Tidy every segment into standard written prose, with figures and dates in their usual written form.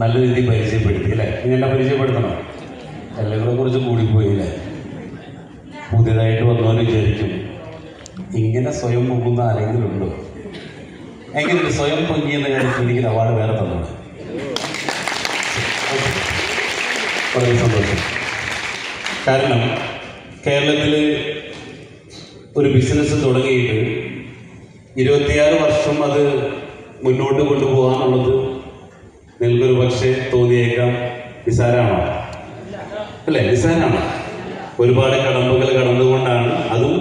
നല്ല രീതിയിൽ പരിചയപ്പെടുത്തി അല്ലേ? ഇങ്ങനെ പരിചയപ്പെടുത്തണം. എല്ലാവരെ കുറിച്ച് കൂടിപ്പോയി അല്ലേ? പുതിയതായിട്ട് വന്നവർ വിചാരിക്കും ഇങ്ങനെ സ്വയം പൊങ്ങുന്ന ആരെങ്കിലും ഉണ്ടോ? എങ്ങനെയുണ്ട് സ്വയം പൊങ്ങിയെന്ന കാര്യത്തിൽ എനിക്ക് അവാർഡ് വേറെ തന്നോട് വളരെ സന്തോഷം. കാരണം കേരളത്തിൽ ഒരു ബിസിനസ് തുടങ്ങിയിട്ട് 26 വർഷം അത് മുന്നോട്ട് കൊണ്ടുപോകാന്നുള്ളത് നിങ്ങൾക്കൊരു പക്ഷേ തോന്നിയേക്കാം നിസാരമാണോ? അല്ലേ? നിസാരമാണ്. ഒരുപാട് കടമ്പകൾ കടന്നുകൊണ്ടാണ് അതും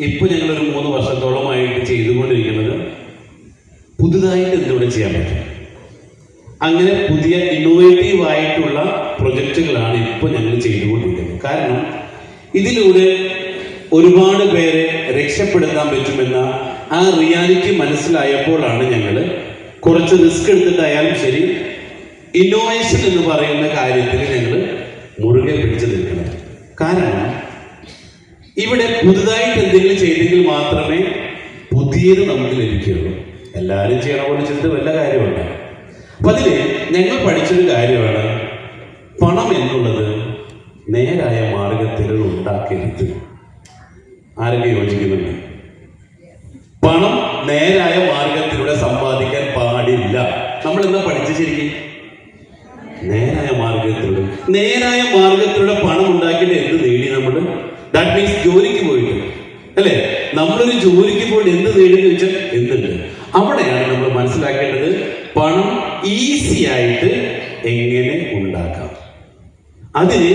ഇപ്പൊ ഞങ്ങളൊരു 3 വർഷത്തോളമായിട്ട് ചെയ്തുകൊണ്ടിരിക്കുന്നത്. പുതുതായിട്ട് എന്തുകൂടെ ചെയ്യാൻ പറ്റും? അങ്ങനെ പുതിയ ഇന്നോവേറ്റീവ് ആയിട്ടുള്ള പ്രൊജക്റ്റുകളാണ് ഇപ്പോൾ ഞങ്ങൾ ചെയ്തുകൊണ്ടിരിക്കുന്നത്. കാരണം ഇതിലൂടെ ഒരുപാട് പേരെ രക്ഷപ്പെടുത്താൻ പറ്റുമെന്ന ആ റിയാലിറ്റി മനസ്സിലായപ്പോഴാണ് ഞങ്ങൾ കുറച്ച് റിസ്ക് എടുത്തിട്ടായാലും ശരി ഇന്നോവേഷൻ എന്ന് പറയുന്ന കാര്യത്തിൽ ഞങ്ങൾ മുറുകെ പിടിച്ചു നിൽക്കുന്നത്. കാരണം ഇവിടെ പുതുതായിട്ട് എന്തെങ്കിലും ചെയ്തെങ്കിൽ മാത്രമേ പുതിയത് നമുക്ക് ലഭിക്കുകയുള്ളൂ. എല്ലാവരും ചെയ്യണ പോലെ ചെയ്തിട്ട് വല്ല കാര്യമുണ്ട്. അപ്പൊ അതില് ഞങ്ങൾ പഠിച്ചൊരു കാര്യമാണ് പണം എന്നുള്ളത് നേരായ മാർഗത്തിൽ ഉണ്ടാക്കരുത്. ആരൊക്കെ യോജിക്കുന്നുണ്ട്? പണം നേരായ മാർഗത്തിലൂടെ സമ്പാദിക്കാൻ പാടില്ല. നമ്മൾ എന്താ പഠിച്ച ശരിക്കും? നേരായ മാർഗത്തിലൂടെ പണം ഉണ്ടാക്കിയിട്ട് എന്ത് നേടി നമ്മൾ? ദാറ്റ് മീൻസ് ജോലിക്ക് പോയിട്ട് അല്ലെ? നമ്മളൊരു ജോലിക്ക് പോയിട്ട് എന്ത് നേടി ചോദിച്ചാൽ എന്തുണ്ട്? അവിടെയാണ് നമ്മൾ മനസ്സിലാക്കേണ്ടത് പണം ഈസി ആയിട്ട് എങ്ങനെ ഉണ്ടാക്കാം. അതിന്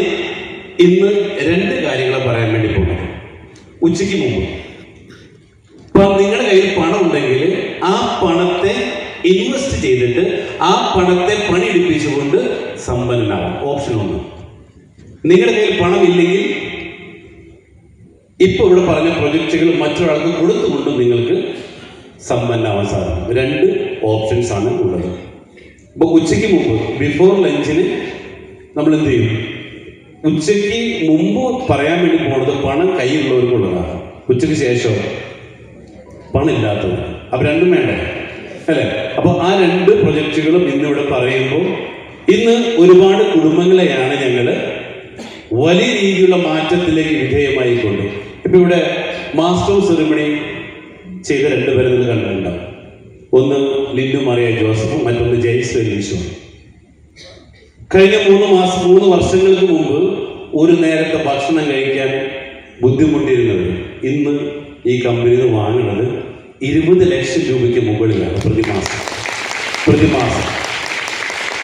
ഇന്ന് 2 കാര്യങ്ങൾ പറയാൻ വേണ്ടി പോകുന്നത്. ഉച്ചയ്ക്ക് മുമ്പ് നിങ്ങളുടെ കയ്യിൽ പണം ഉണ്ടെങ്കിൽ ആ പണത്തെ ഇൻവെസ്റ്റ് ചെയ്തിട്ട് ആ പണത്തെ പണിയെടുപ്പിച്ചുകൊണ്ട് സമ്പന്നനാകും. ഓപ്ഷൻ 1. നിങ്ങളുടെ കയ്യിൽ പണം ഇല്ലെങ്കിൽ ഇപ്പൊ ഇവിടെ പറഞ്ഞ പ്രൊജക്റ്റുകൾ മറ്റൊരാൾക്ക് കൊടുത്തുകൊണ്ടും നിങ്ങൾക്ക് സമ്പന്നമാവാൻ സാധിക്കും. 2 ഓപ്ഷൻസ് ആണ് ഉള്ളത്. അപ്പൊ ഉച്ചയ്ക്ക് മുമ്പ് ബിഫോർ ലഞ്ചിന് നമ്മൾ എന്ത് ചെയ്യും? ഉച്ചയ്ക്ക് മുമ്പ് പറയാൻ വേണ്ടി പോണത് പണം കയ്യിലുള്ളവർക്കുള്ളതാണ്. ഉച്ചയ്ക്ക് ശേഷം പണം ഇല്ലാത്തവർ. അപ്പൊ 2 വേണ്ടേ അല്ലെ? അപ്പൊ ആ 2 പ്രൊജക്റ്റുകളും ഇന്നിവിടെ പറയുമ്പോൾ ഇന്ന് ഒരുപാട് കുടുംബങ്ങളെയാണ് ഞങ്ങള് വലിയ രീതിയിലുള്ള മാറ്റത്തിലേക്ക് വിധേയമായിക്കൊണ്ട്. ഇപ്പൊ ഇവിടെ മാസ്റ്റർ സെറിമണി ചെയ്ത 2 പേരെ നിങ്ങൾ കണ്ടിട്ടുണ്ടാവും. ഒന്ന് ലിൻഡു മറിയ ജോസഫും മറ്റൊന്ന് ജെയ്സ് വെല്ലീഷും. കഴിഞ്ഞ 3 വർഷങ്ങൾക്ക് മുമ്പ് ഒരു നേരത്തെ ഭക്ഷണം കഴിക്കാൻ ബുദ്ധിമുട്ടിയിരുന്നവർ ഇന്ന് ഈ കമ്പനിയിൽ നിന്ന് വാങ്ങുന്നത് 20 ലക്ഷം രൂപയ്ക്ക് മുകളിലാണ് പ്രതിമാസം.